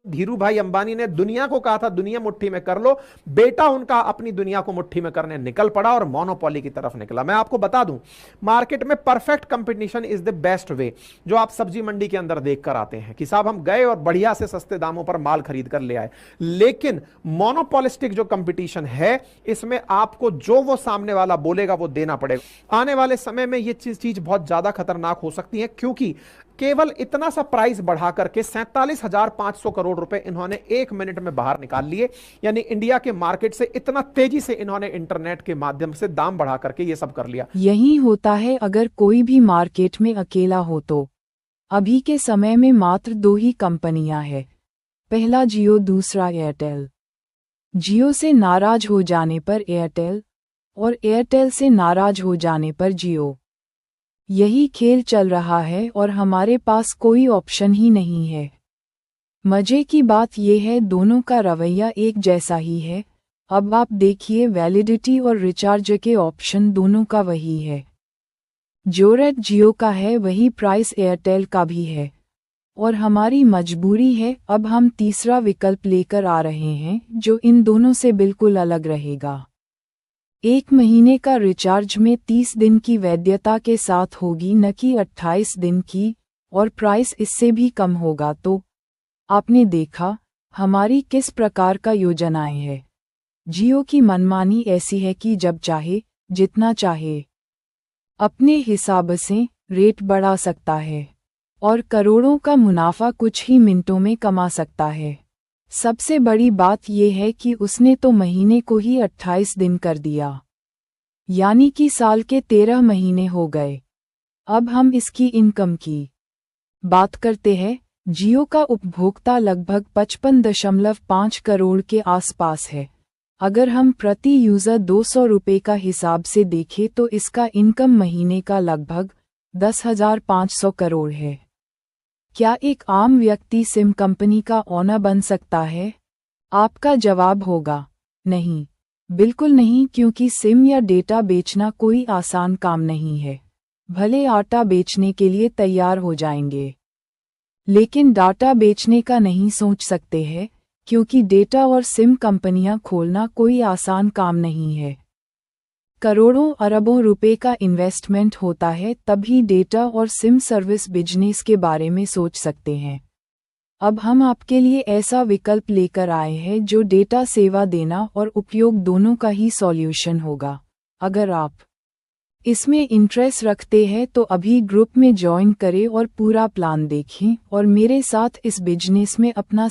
धीरू भाई अंबानी ने दुनिया को कहा था दुनिया मुट्ठी में कर लो, बेटा उनका अपनी दुनिया को मुट्ठी में करने निकल पड़ा और मोनोपोली की तरफ निकला। मैं आपको बता दूं, मार्केट में perfect competition is the best way, जो आप सब्जी मंडी के अंदर देख कर आते हैं कि साहब हम गए और बढ़िया से सस्ते दामों पर माल खरीद कर ले आए। लेकिन मोनोपोलिस्टिक जो कंपटीशन है, इसमें आपको जो वो सामने वाला बोलेगा वो देना पड़ेगा। आने वाले समय में ये चीज बहुत ज्यादा खतरनाक हो सकती है, क्योंकि केवल इतना सा प्राइस बढ़ा करके 47,500 करोड़ रुपए इन्होंने 1 मिनट में बाहर निकाल लिए। यानी इंडिया के मार्केट से इतना तेजी से इन्होंने इंटरनेट के माध्यम से दाम बढ़ा करके ये सब कर लिया। यही होता है अगर कोई भी मार्केट में अकेला हो तो। अभी के समय में मात्र 2 ही कंपनियां हैं, पहला जियो, दूसरा एयरटेल। जियो से नाराज हो जाने पर एयरटेल और एयरटेल से नाराज हो जाने पर जियो। यही खेल चल रहा है और हमारे पास कोई ऑप्शन ही नहीं है। मजे की बात यह है दोनों का रवैया एक जैसा ही है। अब आप देखिए, वैलिडिटी और रिचार्ज के ऑप्शन दोनों का वही है। जो रेट जियो का है वही प्राइस एयरटेल का भी है, और हमारी मजबूरी है अब हम तीसरा विकल्प लेकर आ रहे हैं जो इन दोनों से बिल्कुल अलग रहेगा। 1 महीने का रिचार्ज में 30 दिन की वैधता के साथ होगी, न कि 28 दिन की, और प्राइस इससे भी कम होगा। तो आपने देखा हमारी किस प्रकार का योजनाएं है। जियो की मनमानी ऐसी है कि जब चाहे, जितना चाहे, अपने हिसाब से रेट बढ़ा सकता है और करोड़ों का मुनाफा कुछ ही मिनटों में कमा सकता है। सबसे बड़ी बात यह है कि उसने तो महीने को ही 28 दिन कर दिया, यानी कि साल के 13 महीने हो गए। अब हम इसकी इनकम की बात करते हैं। जियो का उपभोक्ता लगभग 55.5 करोड़ के आसपास है। अगर हम प्रति यूज़र 200 रुपये का हिसाब से देखें तो इसका इनकम महीने का लगभग 10,500 करोड़ है। क्या एक आम व्यक्ति सिम कंपनी का ओनर बन सकता है? आपका जवाब होगा नहीं, बिल्कुल नहीं, क्योंकि सिम या डेटा बेचना कोई आसान काम नहीं है। भले आटा बेचने के लिए तैयार हो जाएंगे, लेकिन डाटा बेचने का नहीं सोच सकते हैं, क्योंकि डेटा और सिम कंपनियां खोलना कोई आसान काम नहीं है। करोड़ों अरबों रुपए का इन्वेस्टमेंट होता है, तभी डेटा और सिम सर्विस बिजनेस के बारे में सोच सकते हैं। अब हम आपके लिए ऐसा विकल्प लेकर आए हैं जो डेटा सेवा देना और उपयोग दोनों का ही सॉल्यूशन होगा। अगर आप इसमें इंटरेस्ट रखते हैं तो अभी ग्रुप में ज्वाइन करें और पूरा प्लान देखें और मेरे साथ इस बिजनेस में अपना